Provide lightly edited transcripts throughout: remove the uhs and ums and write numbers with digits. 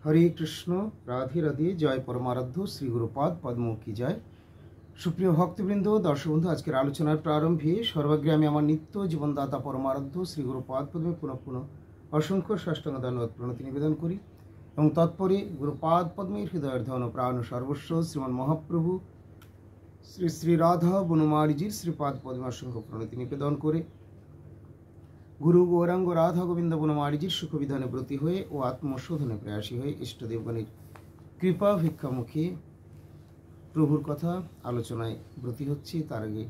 हरे कृष्ण राधे राधे जय परमाराध्य श्री गुरुपाद पद्म की जय। सुप्रिय भक्तबृंद दर्शक बंधु आज के आलोचनार प्रारम्भे सर्वाग्रे आमि आमार नित्य जीवनदाता परमाराध्य श्री गुरुपाद पद्मे पुनः पुनः असंख्य साष्टांग धन्यवाद प्रणति निवेदन करी एवं तत्परे गुरुपाद पद्मेर हृदय धन प्राण सर्वस्व श्रीमान महाप्रभु श्री श्री राधा बनमालीजीर श्रीपाद पद्मे असंख्य प्रणति निवेदन करे गुरु गौरांग राधा गोविंद बनमालीजीर सुख विधाने ब्रती हुए और आत्मशोधने प्रयासी हुए इष्टदेवगणेर कृपा भिक्षामुखे प्रभुर कथा आलोचनाय ब्रती होच्छी। तार आगे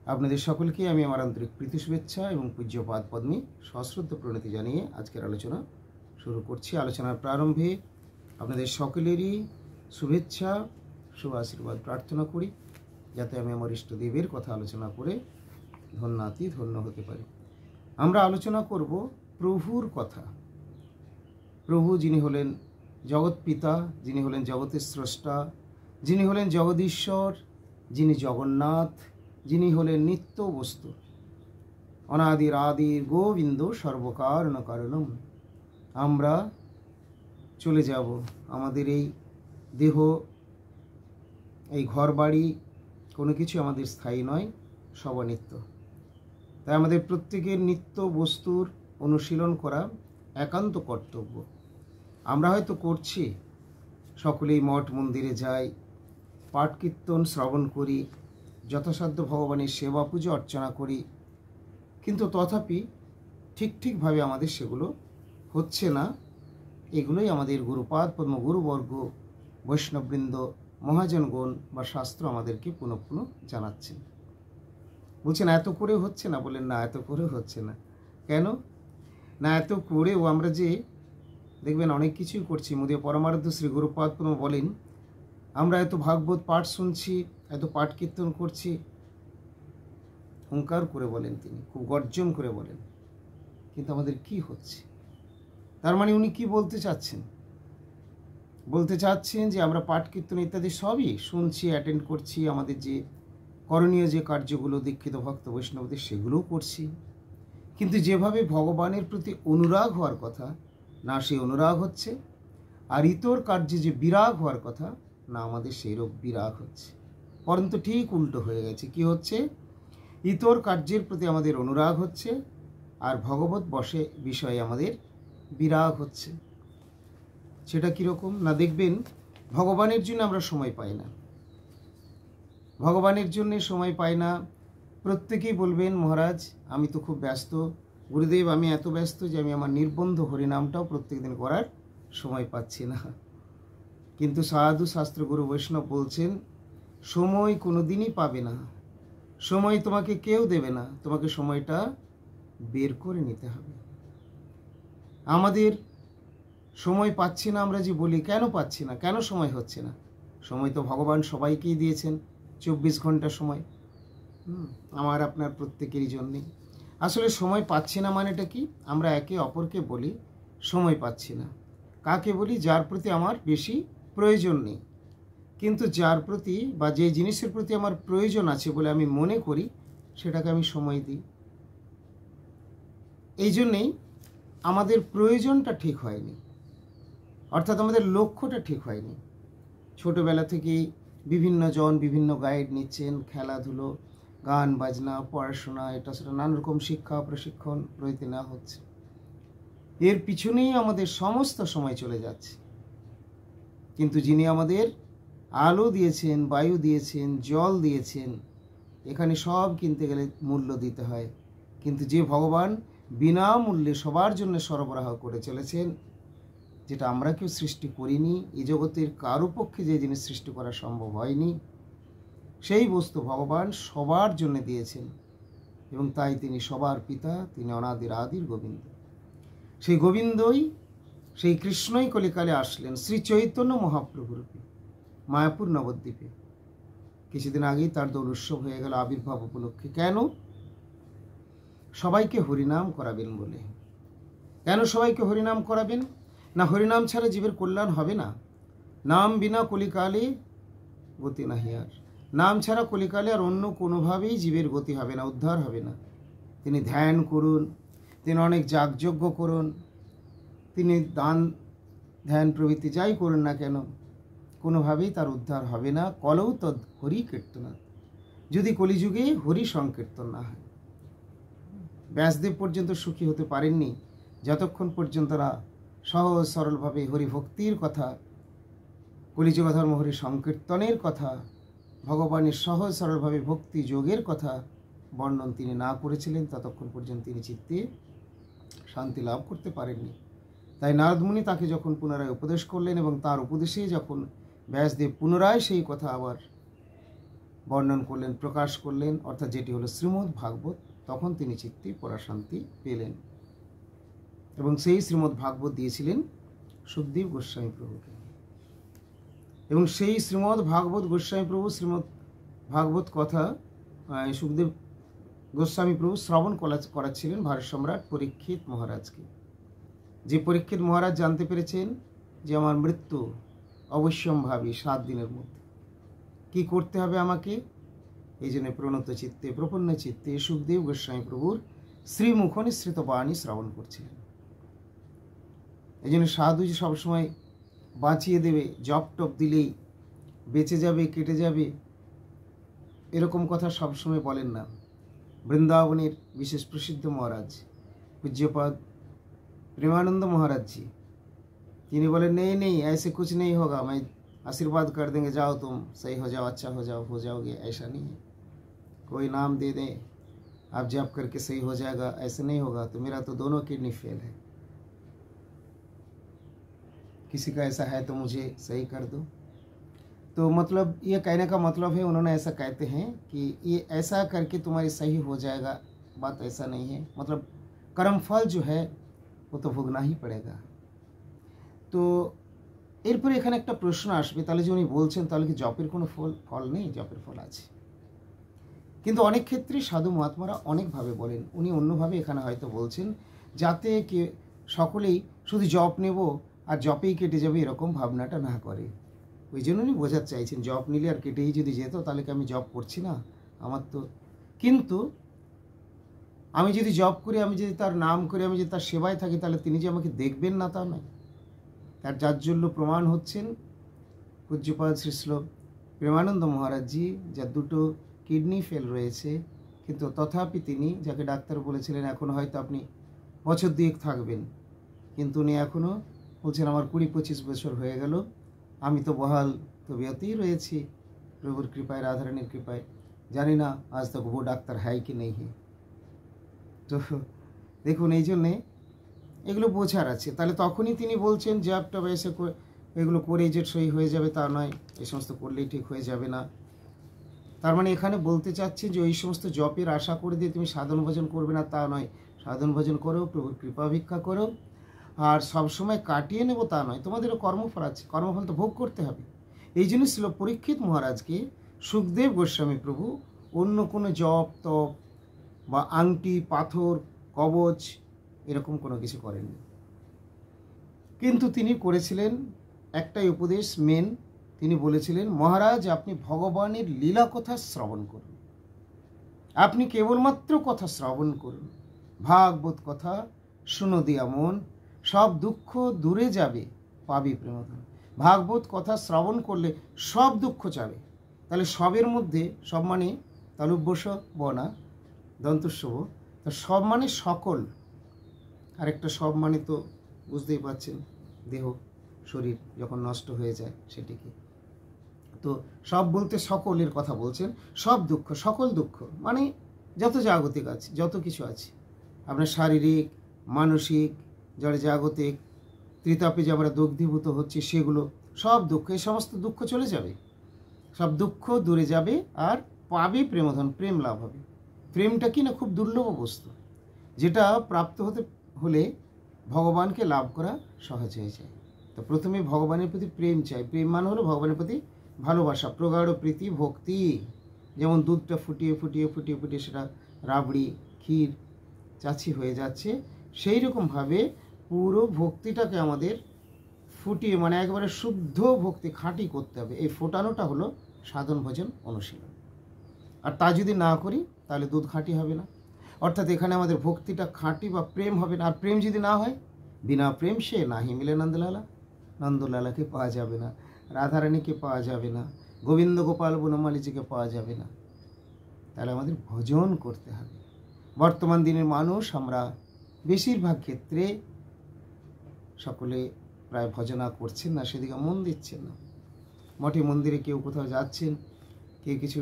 आपनादेर सकलके आमि आमार आन्तरिक प्रीति शुभेच्छा एवं पूज्यपाद पद्मे सश्रद्ध प्रणति जानिए आजकेर आलोचना शुरू करछि। आलोचनार प्रारम्भे आपनादेर सकलेरই शुभेच्छा शुभ आशीर्वाद प्रार्थना करी जाते आमि आमार इष्टदेवेर कथा आलोचना करे धन्याति धन्य होते पारि। আমরা আলোচনা করব প্রভুর কথা। প্রভু যিনি হলেন জগৎ পিতা, যিনি হলেন জগতের স্রষ্টা, যিনি হলেন জগদীশ্বর, যিনি জগন্নাথ, যিনি হলেন নিত্য বস্তু, অনাদির আদির গোবিন্দ সর্বকারণ কারণম। আমরা চলে যাব আমাদের এই দেহ, এই ঘর বাড়ি, কোনো কিছু আমাদের স্থায়ী নয়, সব অনিত্য। তাই আমাদের প্রত্যেকের নিত্য বস্তুর অনুশীলন করা একান্ত কর্তব্য। আমরা হয়তো করছি, সকলেই মঠ মন্দিরে যাই, পাঠ কীর্তন শ্রবণ করি, যথাসাধ্য ভগবানের সেবা পুজো অর্চনা করি, কিন্তু তথাপি ঠিকভাবে আমাদের সেগুলো হচ্ছে না। এগুলোই আমাদের গুরুপাদ পদ্ম গুরুবর্গ বৈষ্ণববৃন্দ মহাজনগণ বা শাস্ত্র আমাদেরকে পুনঃ পুনঃ জানাচ্ছেন। বলছেন এত করে হচ্ছে না, বলেন না এত করে হচ্ছে না। কেন না? এত করেও আমরা যে দেখবেন অনেক কিছুই করছি। মোদী পরমারাধ্য শ্রী গুরুপাদ পদ্ম বলেন আমরা এত ভাগবত পাঠ শুনছি, এত পাঠ কীর্তন করছি, হুঙ্কার করে বলেন তিনি, খুব গর্জন করে বলেন, কিন্তু আমাদের কি হচ্ছে? তার মানে উনি কি বলতে চাচ্ছেন? বলতে চাচ্ছেন যে আমরা পাঠ কীর্তন ইত্যাদি সবই শুনছি, অ্যাটেন্ড করছি, আমাদের যে করণীয় যে কার্যগুলো দীক্ষিত ভক্ত বৈষ্ণবদের সেগুলোও করছি, কিন্তু যেভাবে ভগবানের প্রতি অনুরাগ হওয়ার কথা না সেই অনুরাগ হচ্ছে, আর ইতর কার্যে যে বিরাগ হওয়ার কথা না আমাদের সেইরূপ বিরাগ হচ্ছে। পরন্তু ঠিক উল্টো হয়ে গেছে। কি হচ্ছে? ইতর কার্যের প্রতি আমাদের অনুরাগ হচ্ছে আর ভগবত বিষয়ে আমাদের বিরাগ হচ্ছে। সেটা কীরকম না, দেখবেন ভগবানের জন্য আমরা সময় পাই না, ভগবানের জন্য সময় পাই না। প্রত্যেকেই বলবেন মহারাজ আমি তো খুব ব্যস্ত, গুরুদেব আমি এত ব্যস্ত যে আমি আমার নির্বন্ধ হরিনামটাও প্রত্যেক দিন করার সময় পাচ্ছি না। কিন্তু সাধু শাস্ত্র গুরু বৈষ্ণব বলছেন সময় কোনো দিনই পাবে না, সময় তোমাকে কেউ দেবে না, তোমাকে সময়টা বের করে নিতে হবে। আমাদের সময় পাচ্ছি না আমরা যে বলি, কেন পাচ্ছি না, কেন সময় হচ্ছে না? সময় তো ভগবান সবাইকেই দিয়েছেন 24 ঘন্টা সময়, আমার আপনার প্রত্যেকেরই জন্যে। আসলে সময় পাচ্ছি না মানেটা কি? আমরা একে অপরকে বলি সময় পাচ্ছি না। কাকে বলি? যার প্রতি আমার বেশি প্রয়োজন নেই, কিন্তু যার প্রতি বা যে জিনিসের প্রতি আমার প্রয়োজন আছে বলে আমি মনে করি সেটাকে আমি সময় দিই। এই জন্যেই আমাদের প্রয়োজনটা ঠিক হয়নি, অর্থাৎ আমাদের লক্ষ্যটা ঠিক হয়নি। ছোটোবেলা থেকেই বিভিন্ন জন বিভিন্ন গাইড নিচ্ছেন, খেলাধুলো, গান বাজনা, পড়াশোনা, এটা সেটা নানা রকম শিক্ষা প্রশিক্ষণ প্রভৃতি নেওয়া হচ্ছে। এর পিছনেই আমাদের সমস্ত সময় চলে যাচ্ছে। কিন্তু যিনি আমাদের আলো দিয়েছেন, বায়ু দিয়েছেন, জল দিয়েছেন, এখানে সব কিনতে গেলে মূল্য দিতে হয়, কিন্তু যে ভগবান বিনামূল্যে সবার জন্য সরবরাহ করে চলেছেন, যেটা আমরা কেউ সৃষ্টি করিনি, এই জগতের কারো পক্ষে যে জিনিস সৃষ্টি করা সম্ভব হয়নি, সেই বস্তু ভগবান সবার জন্য দিয়েছেন এবং তাই তিনি সবার পিতা, তিনি অনাদির আদির গোবিন্দ। সেই গোবিন্দই, সেই কৃষ্ণই কলিকালে আসলেন শ্রী চৈতন্য মহাপ্রভুরূপে মায়াপুর নবদ্বীপে। কিছুদিন আগেই তার দোল উৎসব হয়ে গেল আবির্ভাব উপলক্ষে। কেন? সবাইকে হরিনাম করাবেন বলে। কেন সবাইকে হরিনাম করাবেন? না হরিনাম ছাড়া জীবের কল্যাণ হবে না। নাম বিনা কলিকালে গতি নাহি আর। নাম ছাড়া কলিকালে আর অন্য কোনোভাবেই জীবের গতি হবে না, উদ্ধার হবে না। তিনি ধ্যান করুন, তিনি অনেক যাগযজ্ঞ করুন, তিনি দান ধ্যান প্রভৃতি যাই করুন না কেন কোনোভাবেই তার উদ্ধার হবে না। কলৌ তদ হরি কীর্তনাথ, যদি কলিযুগে হরি সংকীর্তন না হয়। ব্যাসদেব পর্যন্ত সুখী হতে পারেননি যতক্ষণ পর্যন্ত না সহজ সরলভাবে হরিভক্তির কথা, কলিযুগ ধর্ম হরি সংকীর্তনের কথা, ভগবানের সহজ সরলভাবে ভক্তি যোগের কথা বর্ণন তিনি না করেছিলেন, ততক্ষণ পর্যন্ত তিনি চিত্তে শান্তি লাভ করতে পারেননি। তাই নারদমুনি তাকে যখন পুনরায় উপদেশ করলেন এবং তার উপদেশে যখন ব্যাসদেব পুনরায় সেই কথা আবার বর্ণন করলেন, প্রকাশ করলেন, অর্থাৎ যেটি হলো শ্রীমদ্ ভাগবত, তখন তিনি চিত্তে পরাশান্তি পেলেন এবং সেই শ্রীমদ্ ভাগবত দিয়েছিলেন সুখদেব গোস্বামী প্রভুকে। এবং সেই শ্রীমদ্ ভাগবত গোস্বামী প্রভু শ্রীমদ্ ভাগবত কথা সুখদেব গোস্বামী প্রভু শ্রবণ করাচ্ছিলেন ভারত সম্রাট পরীক্ষিত মহারাজকে। যে পরীক্ষিত মহারাজ জানতে পেরেছেন যে আমার মৃত্যু অবশ্যম্ভাবী 7 দিনের মধ্যে, কি করতে হবে আমাকে, এই জন্য প্রণত চিত্তে প্রপন্ন চিত্তে সুখদেব গোস্বামী প্রভুর শ্রীমুখ নিঃসৃত বাণী শ্রবণ করছিলেন। এই জন্য সাধু যে সবসময় বাঁচিয়ে দেবে, জপ টপ দিলেই বেঁচে যাবে, কেটে যাবে, এরকম কথা সবসময় বলেন না। বৃন্দাবনের বিশেষ প্রসিদ্ধ মহারাজ पूज्यपाद प्रेमानंद महाराज जी, তিনি বলেন नहीं नहीं ऐसे कुछ नहीं होगा, मैं आशीर्वाद कर देंगे, जाओ तुम सही हो जाओ, अच्छा हो जाओगे, ऐसा नहीं है। कोई नाम दे दें आप जप करके सही हो जाएगा, ऐसे नहीं होगा। तो मेरा तो दोनों किडनी फेल है, किसी का ऐसा है तो मुझे सही कर दो। तो मतलब ये कहने का मतलब है, उन्होंने ऐसा कहते हैं कि ये ऐसा करके तुम्हारी सही हो जाएगा, बात ऐसा नहीं है। मतलब कर्मफल जो है वो तो भोगना ही पड़ेगा। तो এরপরে এখানে একটা প্রশ্ন আসবে, তাহলে যে উনি বলছেন তাহলে কি জপের কোনো ফল নেই? জপের ফল আছে, কিন্তু অনেক ক্ষেত্রে সাধু মহাত্মারা অনেকভাবে বলেন। উনি অন্যভাবে এখানে হয়তো বলছেন যাতে কে সকলেই শুধু জপ নেব আর জপেই কেটে যাবে এরকম ভাবনাটা না করে। ওই জন্য উনি বোঝাতে চাইছেন জপ নিলে আর কেটেই যদি যেত তাহলে কি আমি জপ করছি না? আমার তো, কিন্তু আমি যদি জপ করি, আমি যদি তার নাম করি, আমি যদি তার সেবায় থাকি, তাহলে তিনি যে আমাকে দেখবেন না তা নয়। তার জাজ্জল্য প্রমাণ হচ্ছেন পূজ্যপাদ শ্রীশ্ল প্রেমানন্দ মহারাজজি, যার দুটো কিডনি ফেল রয়েছে, কিন্তু তথাপি তিনি, যাকে ডাক্তার বলেছিলেন এখন হয়তো আপনি বছর 2 থাকবেন, কিন্তু উনি এখনও বলছেন আমার 20-25 বছর হয়ে গেল, আমি তো বহাল তবিয়তেই রয়েছি প্রভুর কৃপায়, রাধারানীর কৃপায়। জানি না আজ তক वो ডাক্তার है কি নেই। তো দেখুন, এই জন্যে এগুলো বোঝার আছে। তাহলে তখনই তিনি বলছেন জপ টপ এসে এগুলো করে যে সই হয়ে যাবে তা নয়, এই সমস্ত করলেই ঠিক হয়ে যাবে না। তার মানে এখানে বলতে চাচ্ছে যে ওই সমস্ত জপের আশা করে দিয়ে তুমি সাধন ভজন করবে না তা নয়। সাধন ভজন করো, প্রভুর কৃপা ভিক্ষা করো, আর সবসময় কাটিয়ে নেব তা নয়। তোমাদেরও কর্মফল আছে, কর্মফল তো ভোগ করতে হবে। এই জন্য ছিল পরীক্ষিত মহারাজকে সুখদেব গোস্বামী প্রভু অন্য কোনো জপ তপ বা আংটি পাথর কবচ এরকম কোনো কিছু করেননি, কিন্তু তিনি করেছিলেন একটাই উপদেশ মেন। তিনি বলেছিলেন মহারাজ আপনি ভগবানের লীলা কথা শ্রবণ করুন, আপনি কেবলমাত্র কথা শ্রবণ করুন, ভাগবত কথা শুনো দিয়া মন, সব দুঃখ দূরে যাবে পাবি প্রেমধন। ভাগবত কথা শ্রবণ করলে সব দুঃখ যাবে। তাহলে সবের মধ্যে সব মানে তালুব্যস বনা দন্তস্বব, তো সব মানে সকল, আরেকটা সব মানে তো বুঝতেই পারছেন দেহ শরীর যখন নষ্ট হয়ে যায় সেটিকে। তো সব বলতে সকলের কথা বলছেন, সব দুঃখ সকল দুঃখ মানে যত জাগতিক আছে, যত কিছু আছে আপনার শারীরিক মানসিক জড়ে জাগতিক ত্রিতাপে যে আমরা দগ্ধীভূত হচ্ছি সেগুলো সব দুঃখ, এই সমস্ত দুঃখ চলে যাবে, সব দুঃখ দূরে যাবে আর পাবে প্রেমধন, প্রেম লাভ হবে। প্রেমটা কি না খুব দুর্লভ বস্তু, যেটা প্রাপ্ত হতে হলে ভগবানকে লাভ করা সহজ হয়ে যায়। তো প্রথমে ভগবানের প্রতি প্রেম চাই। প্রেম মানে হলো ভগবানের প্রতি ভালোবাসা, প্রগাঢ় প্রীতি ভক্তি। যেমন দুধটা ফুটিয়ে ফুটিয়ে ফুটিয়ে ফুটিয়ে সেটা রাবড়ি ক্ষীর চাচি হয়ে যাচ্ছে, সেই রকমভাবে পুরো ভক্তিটাকে আমাদের ফুটিয়ে মানে একবারে শুদ্ধ ভক্তি খাঁটি করতে হবে। এই ফোটানোটা হলো সাধন ভজন অনুশীলন। আর তা যদি না করি তাহলে দুধ খাঁটি হবে না, অর্থাৎ এখানে আমাদের ভক্তিটা খাঁটি বা প্রেম হবে না। আর প্রেম যদি না হয়, বিনা প্রেম সে নাহি মিলে নন্দলালা, নন্দলালাকে পাওয়া যাবে না, রাধারানীকে পাওয়া যাবে না, গোবিন্দ গোপাল বনমালীজিকে পাওয়া যাবে না। তাহলে আমাদের ভজন করতে হবে। বর্তমান দিনের মানুষ আমরা বেশিরভাগ ক্ষেত্রে সকলে প্রায় ভজনা করছেন না, সেদিকে মন দিচ্ছেন না। মঠে মন্দিরে কেউ কোথাও যাচ্ছেন, কেউ কিছু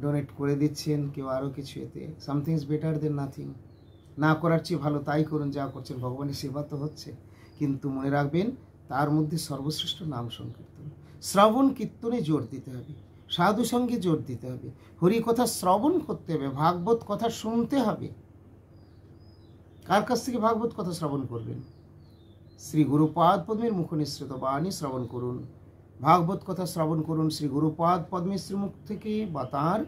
ডোনেট করে দিচ্ছেন, কেউ আরও কিছু, এতে something is better then nothing. না করার চেয়ে ভালো তাই করুন, যা করছেন ভগবানের সেবা তো হচ্ছে। কিন্তু মনে রাখবেন, তার মধ্যে সর্বশ্রেষ্ঠ নাম সংকীর্তন, শ্রবণ কীর্তনে জোর দিতে হবে, সাধু সঙ্গে জোর দিতে হবে, হরি কথা শ্রবণ করতে হবে, ভাগবত কথা শুনতে হবে। কার কাছ থেকে ভাগবত কথা শ্রবণ করবেন? শ্রী গুরুপাদ পদ্মের মুখ নিঃসৃত বাণী শ্রবণ করুন, ভাগবত কথা শ্রবণ করুন শ্রী গুরুপাদ পদ্মের শ্রীমুখ থেকে বা তাঁর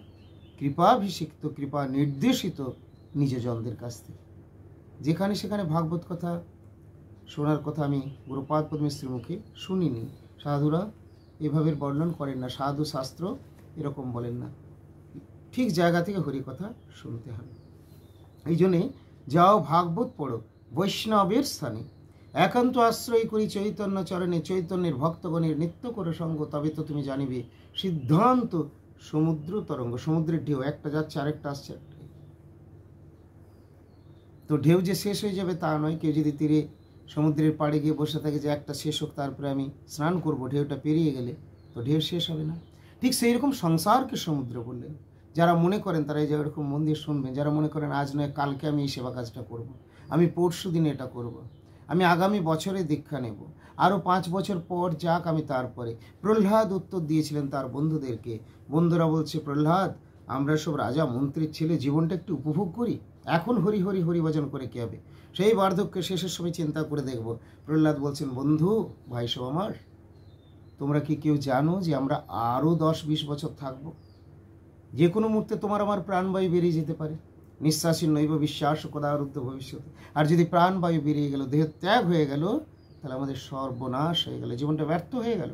কৃপাভিষিক্ত, কৃপা নির্দেশিত নিজজনদের কাছ থেকে। যেখানে সেখানে ভাগবত কথা শোনার কথা আমি গুরুপাদ পদ্মের শ্রীমুখে শুনিনি। সাধুরা এভাবে বর্ণন করেন না, সাধু শাস্ত্র এরকম বলেন না। ঠিক জায়গা থেকে হরি কথা শুনতে হবে। এই জন্যে যাও ভাগবত পড়ো বৈষ্ণবের স্থানে, একান্ত আশ্রয় করি চৈতন্য চরণে, চৈতন্যের ভক্তগণের নিত্য করে সঙ্গ, তবে তো তুমি জানিবে সিদ্ধান্ত সমুদ্র তরঙ্গ। সমুদ্রের ঢেউ একটা যাচ্ছে আরেকটা আসছে, তো ঢেউ যে শেষ হয়ে যাবে তা নয়। কেউ যদি তীরে সমুদ্রের পাড়ে গিয়ে বসে থাকে যে একটা শেষ হোক তারপরে আমি স্নান করব, ঢেউটা পেরিয়ে গেলে তো ঢেউ শেষ হবে না। ঠিক সেই রকম সংসারকে সমুদ্র বললেন। যারা মনে করেন তারা এই যে এরকম মন দিয়ে শুনবেন, যারা মনে করেন আজ নয় কালকে আমি এই সেবা কাজটা করব, আমি পরশু দিনে এটা করব, আমি আগামী বছরে দীক্ষা নেব, আরও 5 বছর পর যাক আমি তারপরে। প্রহ্লাদ উত্তর দিয়েছিলেন তার বন্ধুদেরকে। বন্ধুরা বলছে, প্রহ্লাদ আমরা সব রাজা মন্ত্রীর ছেলে, জীবনটা একটু উপভোগ করি, এখন হরি হরি হরি ভজন করে কী হবে? সেই বার্ধক্যের শেষের সময় চিন্তা করে দেখব। প্রহ্লাদ বলছেন, বন্ধু ভাই সব আমার, তোমরা কি কেউ জানো যে আমরা আরও 10-20 বছর থাকবো? যে কোনো মুহূর্তে তোমার আমার প্রাণবায়ু বেরিয়ে যেতে পারে। নিঃশ্বাসী নৈব বিশ্বাস কদারুদ্ধ ভবিষ্যৎ। আর যদি প্রাণবায়ু বেরিয়ে গেল, দেহ ত্যাগ হয়ে গেল, তাহলে আমাদের সর্বনাশ হয়ে গেল, জীবনটা ব্যর্থ হয়ে গেল।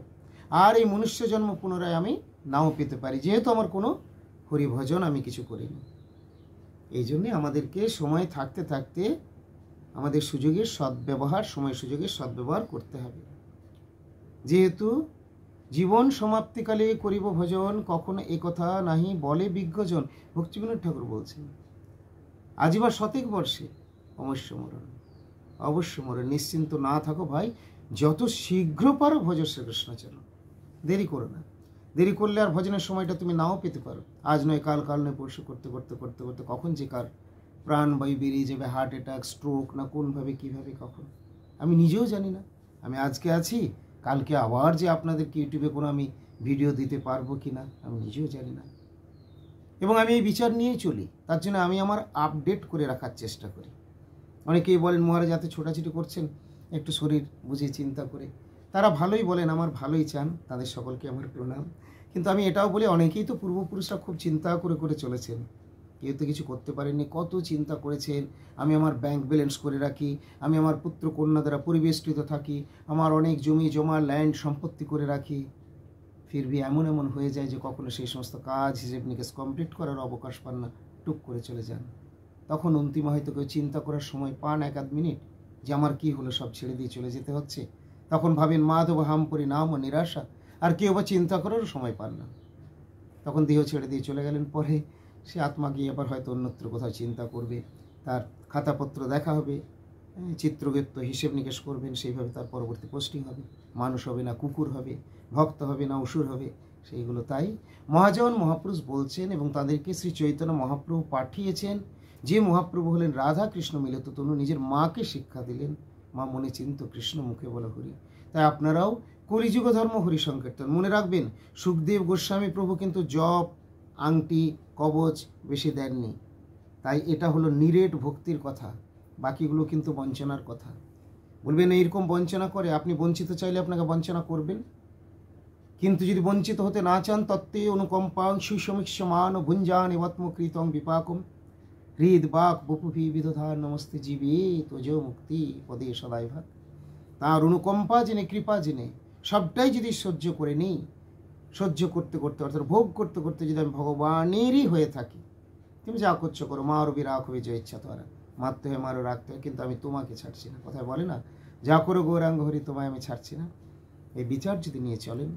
আর এই মনুষ্য জন্ম পুনরায় আমি নাও পেতে পারি, যেহেতু আমার কোনো হরিভজন আমি কিছু করিনি। এই জন্যে আমাদেরকে সময় থাকতে থাকতে আমাদের সুযোগের সদ্ব্যবহার, সময় সুযোগের সদ্ব্যবহার করতে হবে। যেহেতু জীবন সমাপ্তিকালে করিব ভজন, কখনো এ কথা নাহি বলে বিজ্ঞজন। ভক্তিবিনোদ ঠাকুর বলছেন, আজিবা শতেক বর্ষে অবশ্য মরণ, অবশ্য মরণ। নিশ্চিন্ত না থাকো ভাই, যত শীঘ্র পারো ভজ শ্রীকৃষ্ণচরণ। দেরি করো না, দেরি করলে আর ভজনের সময়টা তুমি নাও পেতে পারো। আজ নয় কাল, কাল নয় পরশু, করতে করতে করতে করতে কখন যে কার প্রাণবায়ু বেরিয়ে যাবে, হার্ট অ্যাটাক, স্ট্রোক, না কোনভাবে কীভাবে কখন আমি নিজেও জানি না। আমি আজকে আছি, কালকে আবার যে আপনাদেরকে ইউটিউবে কোনো আমি ভিডিও দিতে পারবো কি না আমি নিজেও জানি না। এবং আমি এই বিচার নিয়েই চলি, তার জন্য আমি আমার আপডেট করে রাখার চেষ্টা করি। অনেকেই বলেন মহারাজ এত ছোটাছুটি করছেন, একটু শরীর বুঝে চিন্তা করে। তারা ভালোই বলেন, আমার ভালোই চান, তাদের সকলকে আমার প্রণাম। কিন্তু আমি এটাও বলি, অনেকেই তো পূর্বপুরুষরা খুব চিন্তা করে করে চলেছেন, কেউ তো কিছু করতে পারেননি, কত চিন্তা করেছেন। আমি আমার ব্যাংক ব্যালেন্স করে রাখি, আমি আমার পুত্র কন্যা দ্বারা পরিবেষ্টিত থাকি, আমার অনেক জমি জমা ল্যান্ড সম্পত্তি করে রাখি। ফিরবি এমন এমন হয়ে যায় যে কখনো সেই সমস্ত কাজ হিসেব নিকেশ কমপ্লিট করার অবকাশ পান না, টুক করে চলে যান। তখন অন্তিম হয়তো কেউ চিন্তা করার সময় পান 1-8 মিনিট যে আমার কী হলো, সব ছেড়ে দিয়ে চলে যেতে হচ্ছে। তখন ভাবেন মাধব হাম পরিণাম ও নিরাশা। আর কেউ বা চিন্তা করারও সময় পান না, তখন দেহ ছেড়ে দিয়ে চলে গেলেন। পরে সে আত্মা গিয়ে আবার হয়তো অন্যত্র কোথাও চিন্তা করবে, তার খাতাপত্র দেখা হবে, চিত্রগুপ্ত হিসেব নিকেশ করবেন, সেইভাবে তার পরবর্তী পোস্টিং হবে। মানুষ হবে না কুকুর হবে, ভক্ত হবে না অসুর হবে, সেইগুলো। তাই মহাজন মহাপুরুষ বলছেন এবং তাদেরকে শ্রী চৈতন্য মহাপ্রভু পাঠিয়েছেন। যে মহাপ্রভু হলেন রাধা কৃষ্ণ মিলিত তনু, নিজের মাকে শিক্ষা দিলেন, মা মনে চিন্ত কৃষ্ণ মুখে বলা হরি। তাই আপনারাও কলিযুগ ধর্ম হরি সংকীর্তন মনে রাখবেন। সুখদেব গোস্বামী প্রভু কিন্তু জপ, আংটি, কবচ বেশি দেননি। তাই এটা হলো নিরেট ভক্তির কথা, বাকিগুলো কিন্তু বঞ্চনার কথা। বলবেন এইরকম বঞ্চনা করে, আপনি বঞ্চিত চাইলে আপনাকে বঞ্চনা করবেন। কিন্তু যদি বঞ্চিত হতে না চান, তত্ত্বে অনুকম্পাং সুসমীক্ষমান ভুঞ্জান এবাত্মকৃতং বিপাকম হৃদ বাক বপুভি বিদধার নমস্তে জীবে তোজ মুক্তি পদে সদাই ভাগ। তাঁর অনুকম্পা জেনে, কৃপা জেনে সবটাই যদি সহ্য করে নিই, সহ্য করতে করতে অর্থাৎ ভোগ করতে করতে যদি আমি ভগবানেরই হয়ে থাকি, তুমি যা করছো করো, মা রবি রাখ হবে যে ইচ্ছা তোমার, মারতে হয় মারো, রাখতে হয়, কিন্তু আমি তোমাকে ছাড়ছি না। কথায় বলে না, যা করো গৌরাঙ্গ হরি তোমায় আমি ছাড়ছি না। এই বিচার যদি নিয়ে চলেন,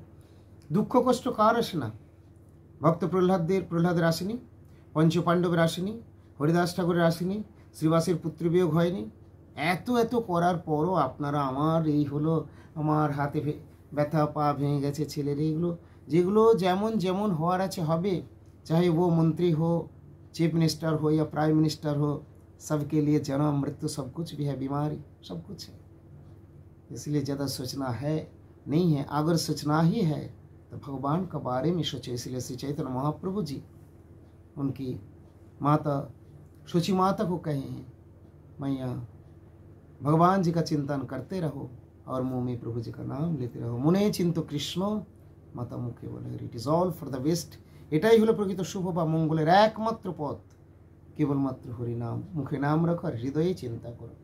দুঃখ কষ্ট কার আসে না? ভক্ত প্রহ্লাদের আসেনি, পঞ্চপাণ্ডবের আসেনি, হরিদাস ঠাকুরের আসেনি, শ্রীবাসের পুত্রবিয়োগ হয়নি। এত এত করার পরও আপনারা আমার এই হলো, আমার হাতে ব্যথা, পা ভেঙে গেছে, ছেলের এইগুলো, যেগুলো যেমন যেমন হওয়ার আছে হবে, चाहे वो मंत्री हो, चीफ मिनिस्टर हो या प्राइम मिनिस्टर हो, सबके लिए जन्म मृत्यु सब कुछ भी है, बीमारी सब कुछ है। इसलिए ज़्यादा सोचना है नहीं है, अगर सोचना ही है तो भगवान के बारे में सोचो। इसलिए श्री चैतन्य महाप्रभु जी उनकी माता शुचि माता को कहे हैं, मैया भगवान जी का चिंतन करते रहो और मुँह में प्रभु जी का नाम लेते रहो। मुने चिंतो कृष्ण माता मुखे बोले, it is all for the best. এটাই হলো প্রকৃত শুভ বা মঙ্গলের একমাত্র পথ। কেবলমাত্র হরি নাম মুখে নাম রাখো আর হৃদয়ে চিন্তা করো।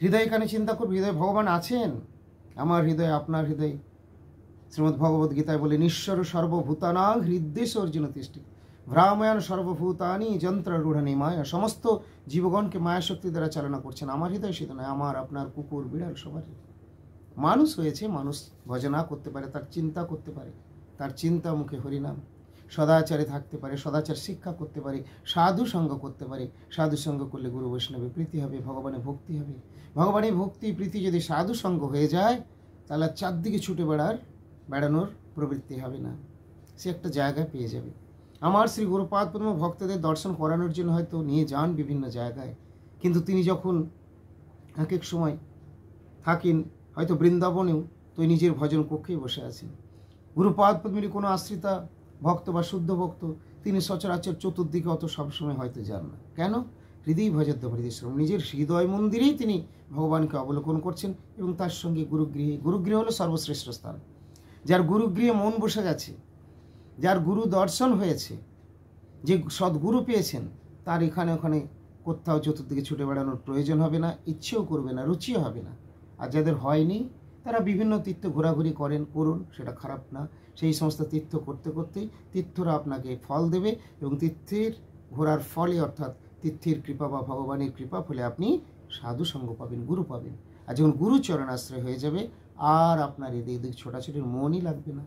হৃদয়ে কেন চিন্তা করো? হৃদয়ে ভগবান আছেন। আমার হৃদয়ে, আপনার হৃদয়ে শ্রীমদ্ ভগবদ গীতায় বলে, ঈশ্বর সর্বভূতানাং হৃদ্দেশ অর্জুন তিষ্ঠি ভ্রাময়ান সর্বভূতানি যন্ত্র রূঢ়ানি মায়া। সমস্ত জীবগণকে মায়া শক্তি দ্বারা চালনা করছেন। আমার হৃদয় সেটা নয়, আমার আপনার, কুকুর বিড়াল সবারই। মানুষ হয়েছে, মানুষ ভজনা করতে পারে, তার চিন্তা করতে পারে, তার চিন্তা মুখে হরিনাম, সদাচারে থাকতে পারে, সদাচার শিক্ষা করতে পারে, সাধু সঙ্গ করতে পারে। সাধু সঙ্গ করলে গুরু বৈষ্ণবে প্রীতি হবে, ভগবানের ভক্তি হবে। ভগবানের ভক্তি প্রীতি যদি সাধু সঙ্গ হয়ে যায়, তাহলে চারদিকে ছুটে বেড়ানোর প্রবৃত্তি হবে না, সে একটা জায়গায় পেয়ে যাবে। আমার শ্রী গুরুপাদ পদ্ম ভক্তদের দর্শন করানোর জন্য হয়তো নিয়ে যান বিভিন্ন জায়গায়, কিন্তু তিনি যখন এক এক সময় থাকেন হয়তো বৃন্দাবনেও, তো নিজের ভজন কক্ষেই বসে আছেন। গুরুপাদ পদ্মেরই কোনো আশ্রিতা ভক্ত বা শুদ্ধ ভক্ত তিনি সচরাচর চতুর্দিকে অত সবসময় হয়তো যান না। কেন? হৃদয় ভজদ্য হৃদয়শ্রম, নিজের হৃদয় মন্দিরেই তিনি ভগবানকে অবলোকন করছেন এবং তার সঙ্গে গুরুগৃহ হলো সর্বশ্রেষ্ঠ স্থান। যার গুরুগৃহে মন বসে গেছে, যার গুরু দর্শন হয়েছে, যে সদ্গুরু পেয়েছেন, তার এখানে ওখানে কোথাও চতুর্দিকে ছুটে বেড়ানোর প্রয়োজন হবে না, ইচ্ছেও করবে না, রুচিও হবে না। আর যাদের হয়নি তারা বিভিন্ন তীর্থ ঘোরাঘুরি করুন, সেটা খারাপ না। সেই সমস্ত তীর্থ করতে করতেই তীর্থরা আপনাকে ফল দেবে এবং তীর্থের ঘোরার ফলে, অর্থাৎ তীর্থের কৃপা বা ভগবানের কৃপা ফলে আপনি সাধু সঙ্গ পাবেন, গুরু পাবেন। আর যখন গুরু চরণাশ্রয় হয়ে যাবে, আর আপনার এদিক ছোটাছুটির মনই লাগবে না।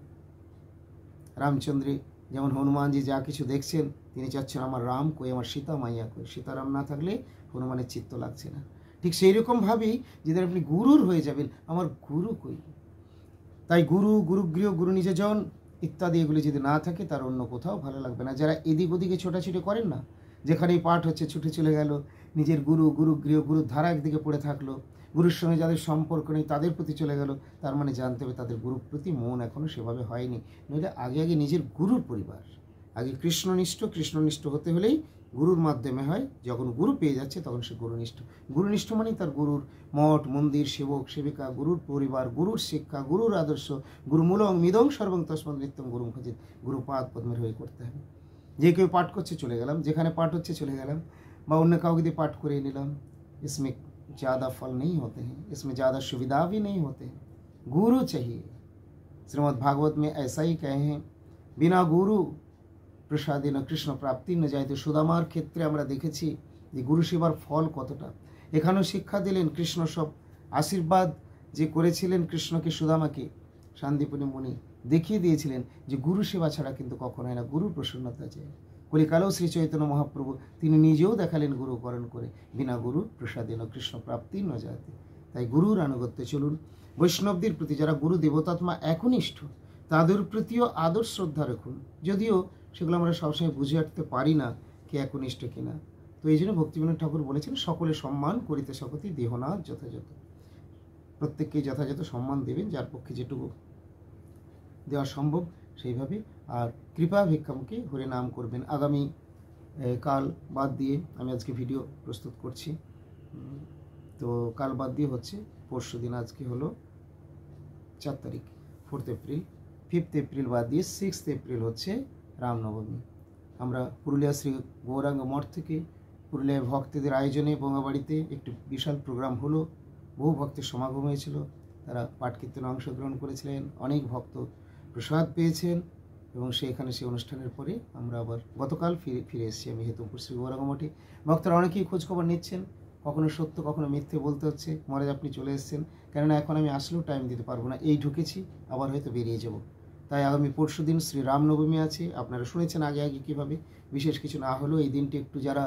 রামচন্দ্রে যেমন হনুমানজি যা কিছু দেখছেন, তিনি চাচ্ছেন আমার রাম কই, আমার সীতা মাইয়া কই। সীতারাম না থাকলে হনুমানের চিত্ত লাগছে না। ঠিক সেই রকমভাবেই যেদিন আপনি গুরুর হয়ে যাবেন, আমার গুরু কই। তাই গুরুগৃহ, গুরু নিজজন ইত্যাদি এগুলি যদি না থাকে, তার অন্য কোথাও ভালো লাগবে না। যারা এদিক ওদিকে ছোটাছুটি করেন না, যেখানেই পাঠ হচ্ছে ছুটে চলে গেল, নিজের গুরুগৃহ, গুরুর ধারা একদিকে পড়ে থাকলো, গুরুর সঙ্গে যাদের সম্পর্ক নেই তাদের প্রতি চলে গেল, তার মানে জানতে হবে তাদের গুরুর প্রতি মন এখনও সেভাবে হয়নি। নইলে আগে নিজের গুরুর পরিবার, আগে কৃষ্ণনিষ্ঠ হতে হলেই গুরুর মাধ্যমে হয়। যখন গুরু পেয়ে যাচ্ছে তখন সে গুরুনিষ্ঠ মানেই তার গুরুর মঠ মন্দির, সেবক সেবিকা, গুরুর পরিবার, গুরুর শিক্ষা, গুরুর আদর্শ, গুরুমূলং মিদং সর্বং তস্মাৎ নিত্যং গুরুং ভজেৎ। গুরুপাদ পদ্মের হয়ে করতে হবে। যে কেউ পাঠ করছে চলে গেলাম, যেখানে পাঠ হচ্ছে চলে গেলাম, বা অন্য কাউকে দিয়ে পাঠ করে নিলাম। इसमें ज़्यादा फल नहीं होते हैं, इसमें ज़्यादा सुविधा भी नहीं होते हैं। गुरु चाहिए। श्रीमद् भागवत में ऐसा ही कहे हैं, बिना गुरु প্রসাদিন কৃষ্ণ প্রাপ্তি না যাইতে। সুদামার ক্ষেত্রে আমরা দেখেছি যে গুরু সেবার ফল কতটা। এখানেও শিক্ষা দিলেন কৃষ্ণ, সব আশীর্বাদ যে করেছিলেন কৃষ্ণকে, সুদামাকে শান্তিপুরী মুনি দেখিয়ে দিয়েছিলেন যে গুরু সেবা ছাড়া কিন্তু কখনো হয় না, গুরু প্রসন্নতা চাই। কলিকালেও শ্রী চৈতন্য মহাপ্রভু তিনি নিজেও দেখালেন গুরুকরণ করে, বিনা গুরু প্রসাদিন কৃষ্ণ প্রাপ্তি না যাইতে। তাই গুরুর আনুগত্যে চলুন। বৈষ্ণবদের প্রতি যারা গুরু দেবতাত্মা একনিষ্ঠ, তাদের প্রতিও আদর শ্রদ্ধা রাখুন। যদিও সেগুলো আমরা সবসময় বুঝে উঠতে পারি না কে একনিষ্ঠ কিনা। তো এই জন্য ভক্তিবিনোদ ঠাকুর বলেছেন, সকলে সম্মান করিতে সকতি দেহনাথ যথাযথ। প্রত্যেককে যথাযথ সম্মান দেবেন, যার পক্ষে যেটুকু দেওয়া সম্ভব সেইভাবে। আর কৃপা ভিক্ষামুখে হরে নাম করবেন। আগামী কাল বাদ দিয়ে আমি আজকে ভিডিও প্রস্তুত করছি। তো কাল বাদ দিয়ে হচ্ছে পরশু দিন, আজকে হলো 4 তারিখ, 4 এপ্রিল। 5 এপ্রিল বাদ দিয়ে 6 এপ্রিল হচ্ছে রামনবমী। আমরা পুরুলিয়া শ্রী গৌরাঙ্গ মঠ থেকে পুরুলিয়ায় ভক্তদের আয়োজনে বোঙাবাড়িতে একটি বিশাল প্রোগ্রাম হলো। বহু ভক্তের সমাগম হয়েছিল, তারা পাঠ কীর্তনে অংশগ্রহণ করেছিলেন, অনেক ভক্ত প্রসাদ পেয়েছেন। এবং সেখানে সেই অনুষ্ঠানের পরে আমরা আবার গতকাল ফিরে এসেছি আমি হেতুমপুর শ্রী গৌরাঙ্গ মঠে। ভক্তরা অনেকেই খোঁজখবর নিচ্ছেন কখনো সত্য কখনো মিথ্যে বলতে হচ্ছে। মহারাজ আপনি চলে এসেছেন, কেননা এখন আমি আসলেও টাইম দিতে পারবো না, এই ঢুকেছি, আবার হয়তো বেরিয়ে যাব। তাই আগামী পরশুদিন শ্রী রামনবমী আছে। আপনারা শুনেছেন আগে আগে কীভাবে, বিশেষ কিছু না হলেও এই দিনটি একটু যারা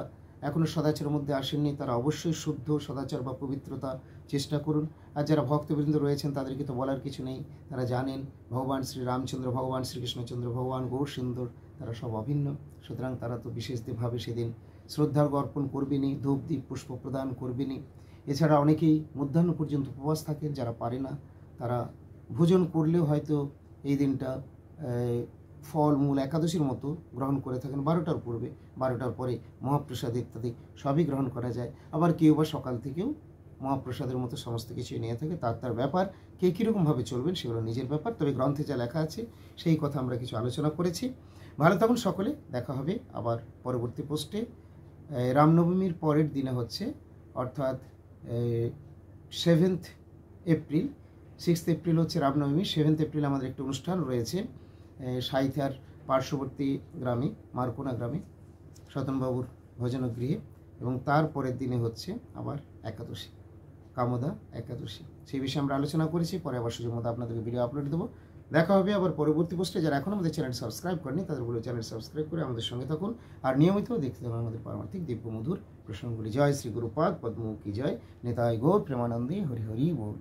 এখনও সদাচারের মধ্যে আসেননি তারা অবশ্যই শুদ্ধ সদাচার বা পবিত্রতা চেষ্টা করুন। আর যারা ভক্তবৃন্দ রয়েছেন তাদেরকে তো বলার কিছু নেই, তারা জানেন ভগবান শ্রী রামচন্দ্র, ভগবান শ্রীকৃষ্ণচন্দ্র, ভগবান গৌরসুন্দর তারা সব অভিন্ন। সুতরাং তারা তো বিশেষভাবে সেদিন শ্রদ্ধার্ঘ অর্পণ করবেনই, ধূপ দ্বীপ পুষ্প প্রদান করবেনই। এছাড়া অনেকেই মধ্যাহ্ন পর্যন্ত উপবাস থাকেন, যারা পারে না তারা ভোজন করলেও হয়তো এই দিনটা ফল মূল একাদশীর মতো গ্রহণ করে থাকেন। 12টার পূর্বে, 12টার পরে মহাপ্রসাদ ইত্যাদি সবই গ্রহণ করা যায়। আবার কেউ বা সকাল থেকেও মহাপ্রসাদের মতো সমস্ত কিছুই নিয়ে থাকে, তার ব্যাপার। কে কীরকমভাবে চলবেন সেগুলো নিজের ব্যাপার। তবে গ্রন্থে যা লেখা আছে সেই কথা আমরা কিছু আলোচনা করেছি। ভালো থাকুন সকলে, দেখা হবে আবার পরবর্তী পোস্টে। রামনবমীর পরের দিনে হচ্ছে, অর্থাৎ 7th এপ্রিল, 6th এপ্রিল হচ্ছে রামনবমী। 7th এপ্রিল আমাদের একটা অনুষ্ঠান রয়েছে সাঁইথিয়ার পার্শ্ববর্তী গ্রামে, মারকোনা গ্রামে, সতনবাবুর ভজনগৃহে। এবং তারপরের দিনে হচ্ছে আবার একাদশী, কামদা একাদশী। সেই বিষয়ে আমরা আলোচনা করেছি। পরে আবার সুযোগ মতো আপনাদেরকে ভিডিও আপলোড দেবো। দেখা হবে আবার পরবর্তী পোস্টে। যারা এখন আমাদের চ্যানেল সাবস্ক্রাইব করেনি তাদের বলে চ্যানেল সাবস্ক্রাইব করে আমাদের সঙ্গে থাকুন, আর নিয়মিত দেখতে থাকুন আমাদের পারমার্থিক দিব্য মধুর প্রসঙ্গগুলি। জয় শ্রী গুরুপাদ পদ্ম কি জয়। নেতাই গৌর প্রেমানন্দে হরি হরি বল।